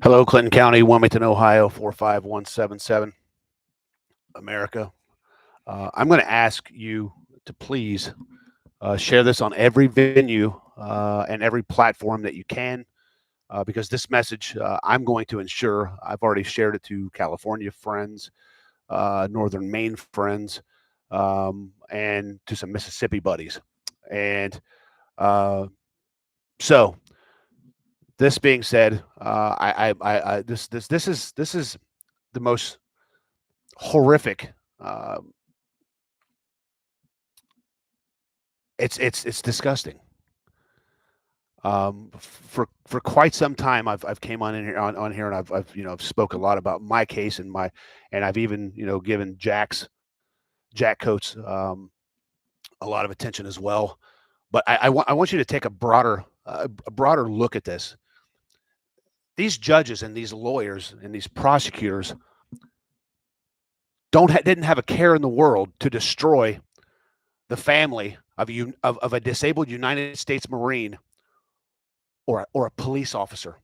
Hello, Clinton County, Wilmington, Ohio, 45177, America. I'm going to ask you to please share this on every venue and every platform that you can, because this message I'm going to ensure I've already shared it to California friends, Northern Maine friends, and to some Mississippi buddies. And uh, so, this being said, this is the most horrific. Um, it's disgusting. For quite some time, I've came on in here on here, and I've spoke a lot about my case and I've even given Jack Coates a lot of attention as well. But I want you to take a broader look at this. These judges and these lawyers and these prosecutors didn't have a care in the world to destroy the family of a disabled United States Marine or a police officer.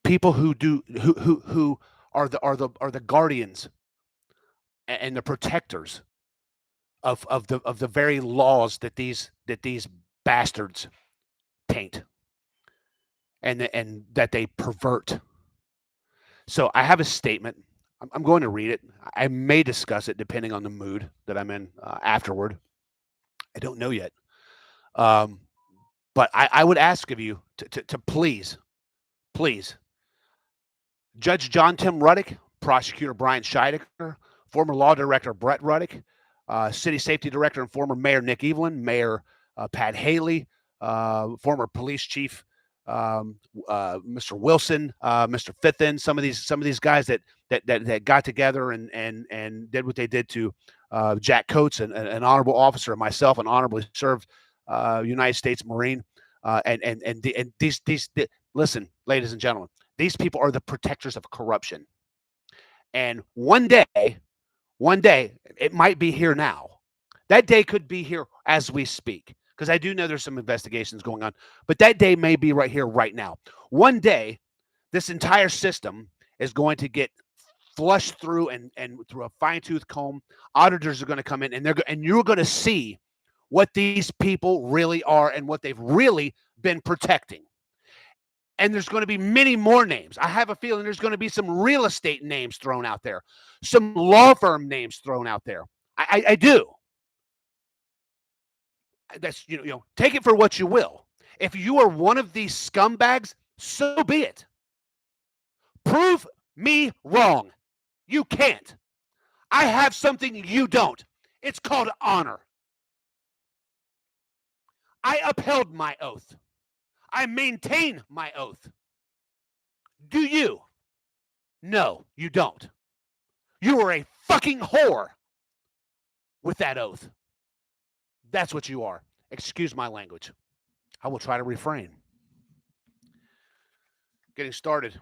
People who are the guardians and the protectors of the very laws that these bastards taint and that they pervert. So I have a statement. I'm going to read it. I may discuss it depending on the mood that I'm in afterward. I don't know yet. Um, but I would ask of you to please, Judge John Tim Ruddick, Prosecutor Brian Scheidecker, former Law Director Brett Ruddick, City Safety Director and former Mayor Nick Evelyn, Mayor Pat Haley, former Police Chief Mr. Wilson, Mr. Fithin, some of these guys that got together and did what they did to Jack Coates, an honorable officer, and myself, an honorably served United States Marine, and listen, ladies and gentlemen, these people are the protectors of corruption, and one day, it might be here now. That day could be here as we speak, because I do know there's some investigations going on, but that day may be right here, right now. One day, this entire system is going to get flushed through and through a fine tooth comb. Auditors are going to come in, and you're going to see what these people really are and what they've really been protecting. And there's going to be many more names. I have a feeling there's going to be some real estate names thrown out there, some law firm names thrown out there. I do. That's take it for what you will. If you are one of these scumbags, so be it. Prove me wrong. You can't. I have something you don't. It's called honor. I upheld my oath. I maintain my oath. Do you? No, you don't. You are a fucking whore with that oath. That's what you are. Excuse my language. I will try to refrain. Getting started.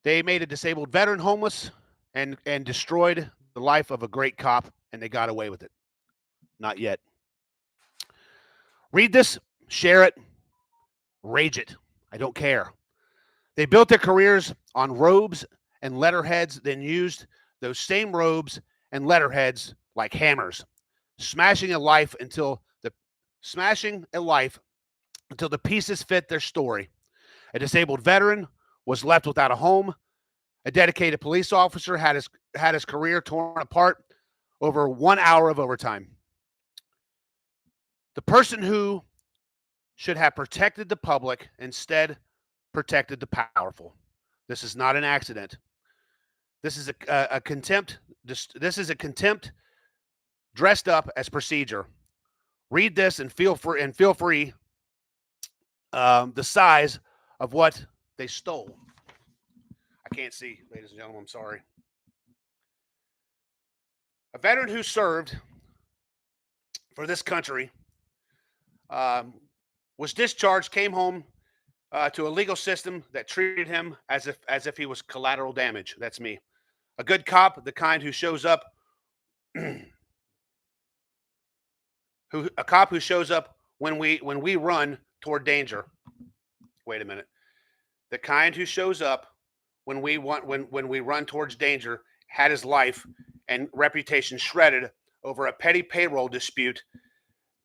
They made a disabled veteran homeless and destroyed the life of a great cop, and they got away with it. Not yet. Read this, share it, rage it. I don't care. They built their careers on robes and letterheads, then used those same robes and letterheads like hammers, smashing a life until the pieces fit their story. A disabled veteran was left without a home. A dedicated police officer had his career torn apart over 1 hour of overtime. The person who should have protected the public instead protected the powerful. This is not an accident. This is a contempt. This is a contempt dressed up as procedure. Read this and feel free the size of what they stole. I can't see, ladies and gentlemen. I'm sorry. A veteran who served for this country was discharged, came home to a legal system that treated him as if he was collateral damage. That's me. A good cop, the kind who shows up, who a cop who shows up when we run toward danger. Wait a minute. The kind who shows up when we run towards danger had his life and reputation shredded over a petty payroll dispute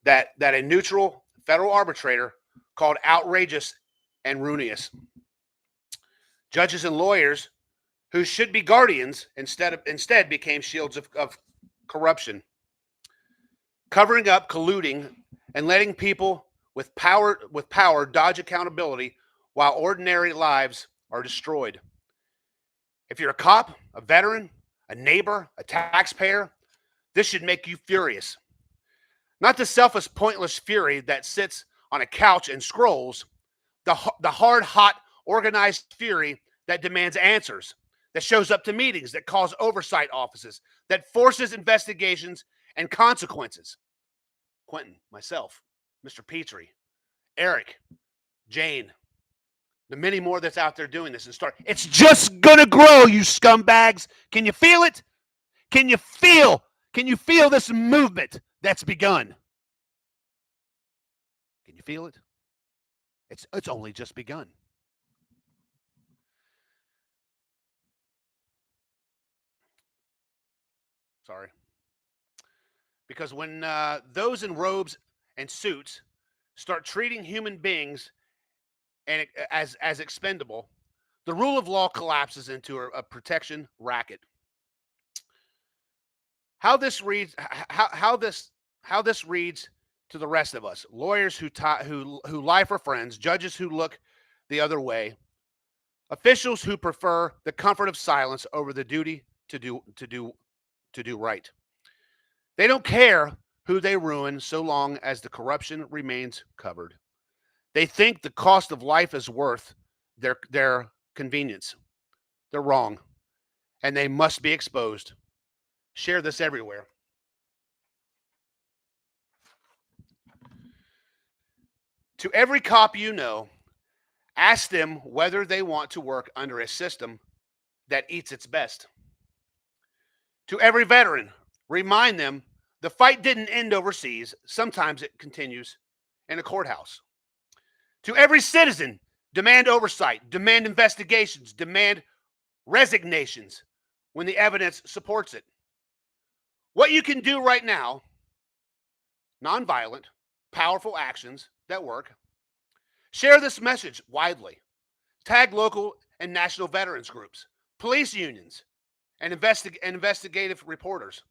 that a neutral federal arbitrator called outrageous and ruinous. Judges and lawyers who should be guardians instead became shields of corruption, covering up, colluding, and letting people with power dodge accountability while ordinary lives are destroyed. If you're a cop, a veteran, a neighbor, a taxpayer, this should make you furious. Not the selfless, pointless fury that sits on a couch and scrolls, the hard, hot, organized fury that demands answers, that shows up to meetings, that calls oversight offices, that forces investigations and consequences. Quentin, myself, Mr. Petrie, Eric, Jane, the many more that's out there doing this and start. It's just gonna grow, you scumbags. Can you feel it? Can you feel this movement that's begun? Can you feel it? It's only just begun. Sorry. Because when those in robes and suits start treating human beings and as expendable, the rule of law collapses into a protection racket. How this reads to the rest of us: lawyers who lie for friends, judges who look the other way, officials who prefer the comfort of silence over the duty to do right. They don't care who they ruin so long as the corruption remains covered. They think the cost of life is worth their convenience. They're wrong, and they must be exposed. Share this everywhere. To every cop you know, ask them whether they want to work under a system that eats its best. To every veteran, remind them the fight didn't end overseas. Sometimes it continues in a courthouse. To every citizen, demand oversight, demand investigations, demand resignations when the evidence supports it. What you can do right now, nonviolent, powerful actions that work. Share this message widely. Tag local and national veterans groups, police unions, and investigative reporters.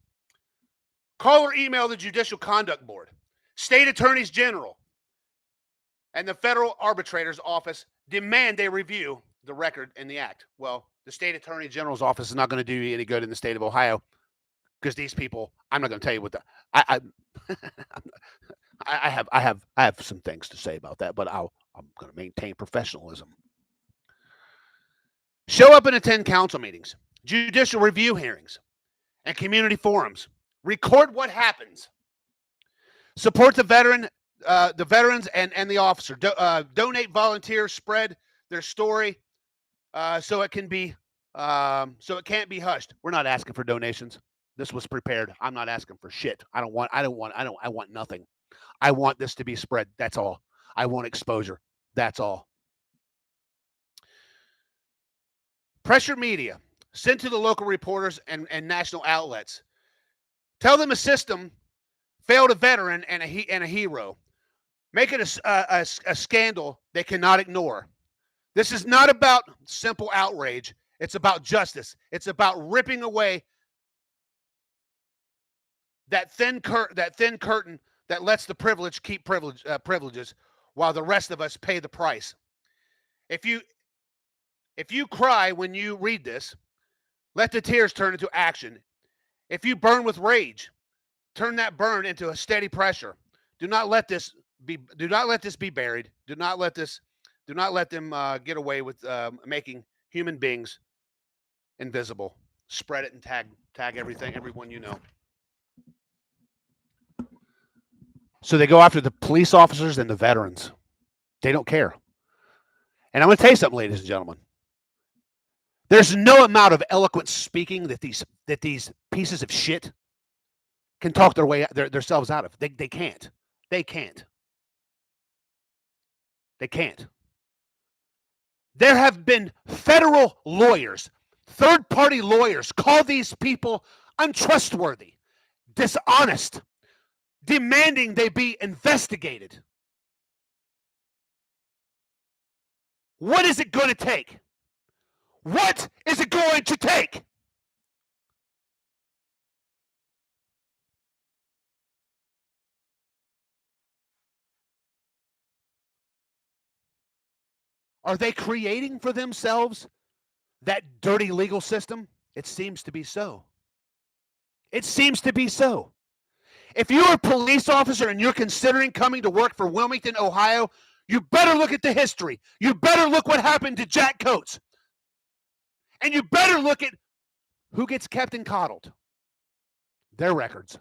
Call or email the Judicial Conduct Board, state attorneys general, and the federal arbitrator's office. Demand they review the record and the act. Well, the state attorney general's office is not going to do you any good in the state of Ohio because these people. I'm not going to tell you what I have some things to say about that, but I'm going to maintain professionalism. Show up and attend council meetings, judicial review hearings, and community forums. Record what happens. Support the veterans and the officer. Donate, volunteer, spread their story, so it can't be hushed. We're not asking for donations. This was prepared. I'm not asking for shit. I want nothing. I want this to be spread. That's all. I want exposure. That's all. Pressure media. Send to the local reporters and national outlets. Tell them a system failed a veteran and a hero. Make it a scandal they cannot ignore. This is not about simple outrage. It's about justice. It's about ripping away that thin curtain that lets the privilege keep privileges while the rest of us pay the price. If you cry when you read this, let the tears turn into action. If you burn with rage, turn that burn into a steady pressure. Do not let this be buried. Do not let them get away with making human beings invisible. Spread it and tag everyone you know. So they go after the police officers and the veterans. They don't care. And I'm going to tell you something, ladies and gentlemen. There's no amount of eloquent speaking that these pieces of shit can talk their way themselves out of. They can't. They can't. They can't. There have been federal lawyers, third-party lawyers, call these people untrustworthy, dishonest, demanding they be investigated. What is it going to take? What is it going to take? Are they creating for themselves that dirty legal system? It seems to be so. It seems to be so. If you're a police officer and you're considering coming to work for Wilmington, Ohio, you better look at the history. You better look what happened to Jack Coates. And you better look at who gets kept and coddled. Their records.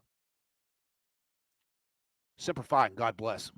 Semper Fi, and God bless.